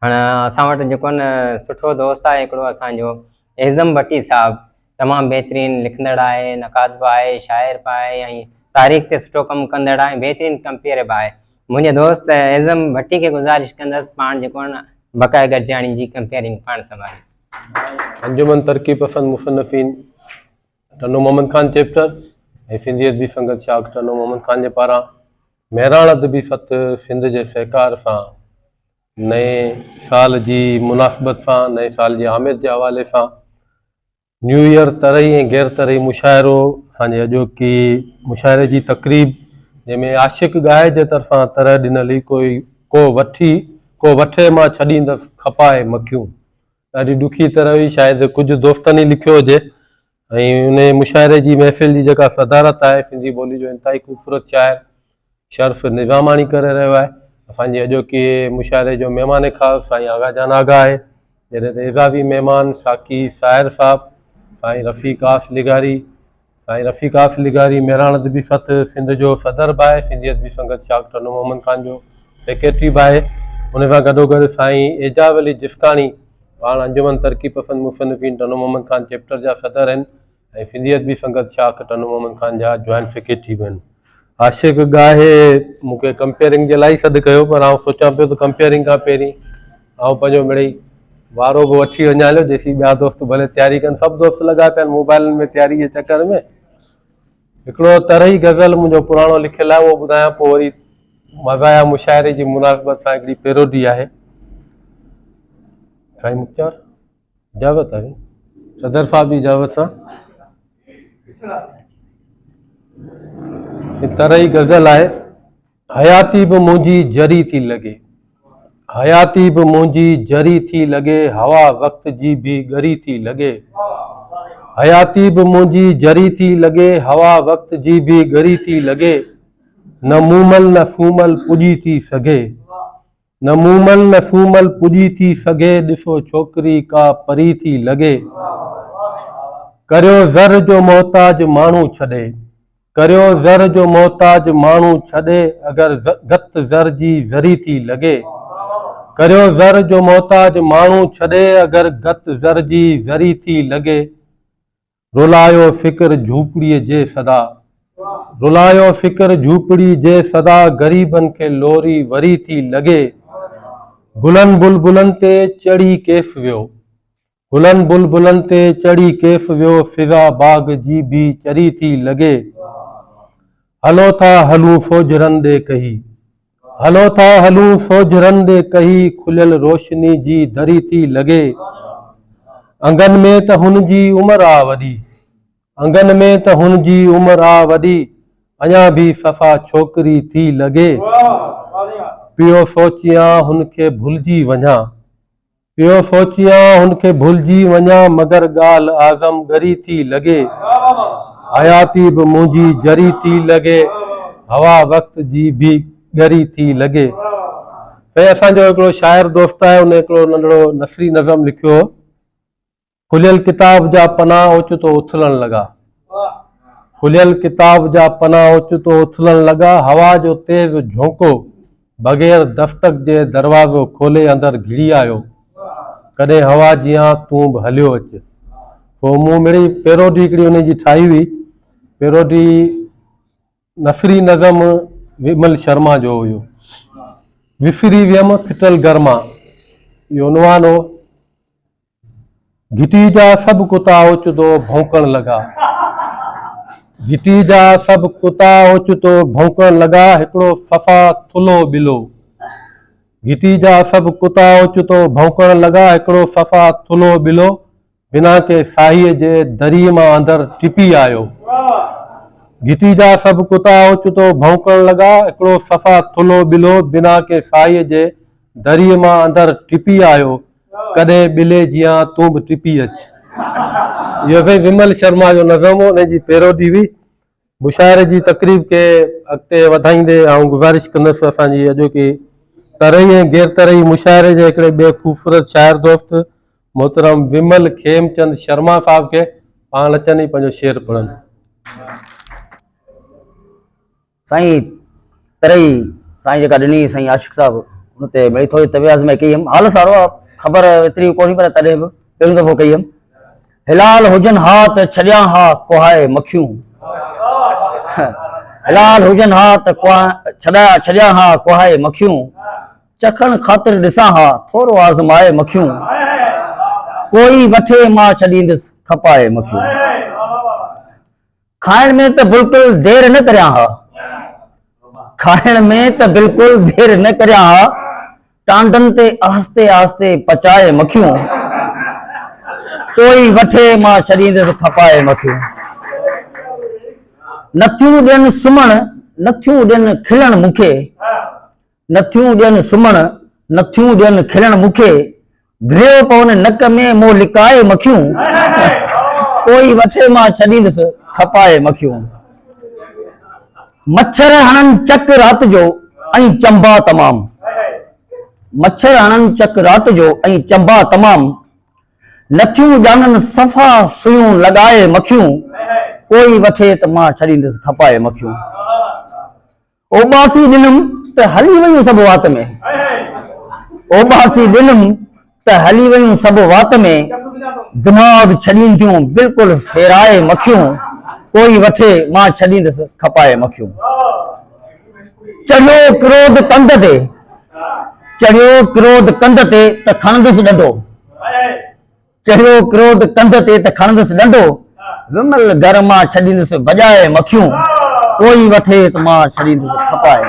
हाणे असां वटि जेको न सुठो दोस्त आहे हिकिड़ो असांजो एज़म भट्टी साहब, तमामु बहितरीन लिखंदड़ आहे, नक़ाद बि आहे, शाइर बि आहे ऐं तारीख़ ते सुठो कमु कंदड़ आहे, बहितरीन कंपेयर बि आहे। मुंहिंजे दोस्त एज़म भट्टी खे गुज़ारिश कंदसि पाण जेको न बकाए गरजाणी जी कंपेयरिंग पाण संभाले। अंजुमन तरक़ी पसंद मुसन्निफ़ीन टनो मोहम्मद खान चैप्टर ऐं सिंधियत बि संगत शाख टनो मोहम्मद खान जे पारां महिराण अदबी सत सिंध जे सहकार सां नए साल जी मुनासिबत सां, नए साल जी आमिद जे हवाले सां न्यू ईयर तरही ऐं गैर तरही मुशाइरो असांजे अॼोकी मुशाइरे जी तक़रीब जंहिंमें आशिक़ गाए जे तरफ़ां तरह ॾिनल को वठे मां छॾींदसि खपाए मखियूं, ॾाढी ॾुखी तरह हुई, शायदि कुझु दोस्तनि ई लिखियो हुजे। ऐं उन मुशाइरे जी महफ़िल जी जेका सदारत आहे सिंधी ॿोली जो इंतिहाई ख़ूबसूरत शाइर शर्फ़ निज़ामानी करे रहियो आहे। असांजे अॼोकी मुशाइरे जो महिमान ख़ासि साईं आगा जान आगा आहे, जॾहिं त एज़ाज़ी महिमान साकी साहिर साहब, साईं रफ़ीक़ास लिगारी, साईं रफ़ीक़ास लिगारी महिराण अदबी सत सिंध जो सदर बि आहे, सिंधियत बि संगत शाख टनो मोहम्मद खान जो सेक्रेटरी बि आहे। उन सां गॾोगॾु साईं एजाज़ अली जिस्कानी पाण अंजुमन तरक़ी पसंद मुसन्निफ़ीन टनो मोहम्मद खान चैप्टर जा सदर आहिनि ऐं सिंधियत बि संगत शाख टनो मोहम्मद खान जा जॉइंट सेक्रेटरी बि आहिनि। आशिक़ गाहे मूंखे कंपेयरिंग जे लाइ सॾु कयो, पर आउं सोचां पियो त कंपेयरिंग खां पहिरीं आउं पंहिंजो मिड़ई वारो बि वठी वञा हलियो, जेसी ॿिया दोस्त भले तयारी कनि। सभु दोस्त लॻा पिया आहिनि मोबाइलनि में तयारी जे चकर में। हिकिड़ो तरही गज़ल मुंहिंजो पुराणो लिखियलु आहे, उहो ॿुधायां, पोइ वरी मज़ाया मुशाइरे जी मुनासिबत सां हिकिड़ी पेरोडी आहे। साईं मुख्तार इजाज़त आहे, सदर साहब जी इजाज़त सां तरही गज़ल आहे। हयाती बि मुंहिंजी जरी थी लॻे, हयाती बि मुंहिंजी जरी थी लॻे, हवा वक़्त जी बि ॻरी थी लॻे। हयाती बि मुंहिंजी जरी थी लॻे, हवा वक़्त जी बि ॻरी थी लॻे। न मूमल न सूमल पुॼी थी सघे, न मूमल न सूमल पुॼी थी सघे, ॾिसो छोकिरी का परी थी लॻे। करियो ज़र जो मोहताज माण्हू छॾे, करियो ज़र जो मोहताज माण्हू छॾे, अगरि गत ज़र जी ज़री थी लॻे। करियो ज़र जो मोहताज माण्हू छॾे, अगरि गत ज़र जी ज़री थी लॻे। रुलायो फ़िक्र झूपड़ीअ जे सदा, रुलायो फ़िक्र झूपड़ी जे सदा, ग़रीबनि खे लोरी वरी थी लॻे। गुलनि बुलबुलनि ते चढ़ी केस वियो, गुलनि बुलबुलनि ते चढ़ी केस वियो, फिज़ा बाग़ जी बि चरी थी लॻे। हलो था हलूं सोजरनि ॾे कही, हलो था हलूं सोजरनि ॾे कही, खुलियल रोशनी जी दरी थी लॻे। अंगनि में त हुनजी उमिरि आ वॾी, अंगनि में त हुनजी उमिरि आ वॾी, अञा बि सफ़ा छोकिरी थी लॻे। पियो सोचियां हुनखे भुलिजी वञा, पियो सोचियां हुनखे भुलिजी वञा, मगर ॻाल्हि आज़म ॻरी थी लॻे। हयाती बि मुंहिंजी जरी थी लॻे, हवा वक़्त जी बि ॻरी थी लॻे। त असांजो हिकिड़ो शाइर दोस्त आहे, उन हिकिड़ो नंढिड़ो नसरी नज़म लिखियो हो। खुलियल किताब जा पना ओचितो उथलण लॻा, खुलियल किताब जा पना ओचितो उथलण लॻा, हवा जो तेज़ झोंको बग़ैर दस्तक जे दरवाज़ो खोले अंदरि घिड़ी आयो। कॾहिं हवा जियां तूं बि हलियो अचु। पोइ मूं मिड़ी पेरोडी हिकिड़ी उन जी ठाही हुई, पेरोडी नसरी नज़म विमल शर्मा जो हुयो, विसरी वियमि फिटल गरमा, इहो उनवान हो। घिटी जा सभु कुता ओचितो भौंकण लॻा, घिटी जा सभु कुता ओचितो भौंकण लॻा, हिकिड़ो सफ़ा थुलो ॿिलो, घिटी जा सभु कुता ओचितो भौंकण लॻा, हिकिड़ो सफ़ा थुलो ॿिलो, बिना के साईअ जे दरीअ मां अंदरि टिपी आयो। घिटी जा सभु कुता ओचितो भौंकण लॻा, हिकिड़ो सफ़ा थुलो ॿिलो, बिना के साईअ जे दरीअ मां अंदरि टिपी आयो। कॾहिं ॿिले जियां तूं बि टिपी अच। इहो भई विमल शर्मा जो नज़म हो, उनजी पेरोडी हुई। मुशाइरे जी तक़रीब खे अॻिते वधाईंदे आउं गुज़ारिश कंदुसि असांजी अॼोकी तरही ऐं गैर तरही मुशाइरे जे हिकिड़े ॿिए ख़ूबसूरत शाइर दोस्त मोहतरम विमल खेमचंद शर्मा साहब खे पाण अचनि ई पंहिंजो शेर पढ़नि। साईं तरही साईं जेका ॾिनी साईं आशिक़ साहब, उनते मिली थोड़ी तवियाज़ में कई हम हाल सारो आहे, ख़बर एतिरी कोन्हे पर तॾहिं बि पहिरियों दफ़ो कई हम। हिलाल हुजन हाथ छॾियां हा कुहाए मखियूं, हिलाल हुजन हाथ छॾियां हा कुहाए मखियूं, चखण ख़ातिर ॾिसां हा थोरो आज़माए मखियूं, कोई वठे मां छॾींदुसि खपाए मखियूं। खाइण में त बिल्कुलु देर न करियां हा, खाइण में त बिल्कुलु देर न करियां हा, टांडनि ते आस्ते आस्ते पचाए मखियूं, कोई वठे मां छॾींदुसि खपाए मखियूं। नथियूं ॾियनि सुम्हण नथियूं ॾियनि खिलण मूंखे, नथियूं ॾियनि सुम्हण नथियूं ॾियनि खिलण मूंखे, घिरियो पवनि नक में मुंहुं लिकाए मखियूं, कोई वठे मां छॾींदुसि खपाए मखियूं। मच्छर हणनि चक राति जो ऐं चंबा तमाम, मच्छर हणनि चक राति जो ऐं चंबा तमाम, नथियूं ॼाणनि सफ़ा सुयूं लॻाए मखियूं, कोई वठे त मां छॾींदुसि खपाए मखियूं। ओबासी ॾिनमि त हली वयूं सभु वात में, ओबासी ॾिनमि त हली वयूं सभु वात में, दिमाग़ छॾींदियूं बिल्कुलु फेराए मखियूं, कोई वठे मां छॾींदुसि खपाए मखियूं। चढ़ियो क्रोध कंध ते, चढ़ियो क्रोध कंध ते त खणंदुसि ॾंडो, चढ़ियो क्रोध कंध ते त खणंदुसि ॾंडो, विमल घर मां छॾींदुसि भॼाए मखियूं, कोई वठे त मां छॾींदुसि खपाए।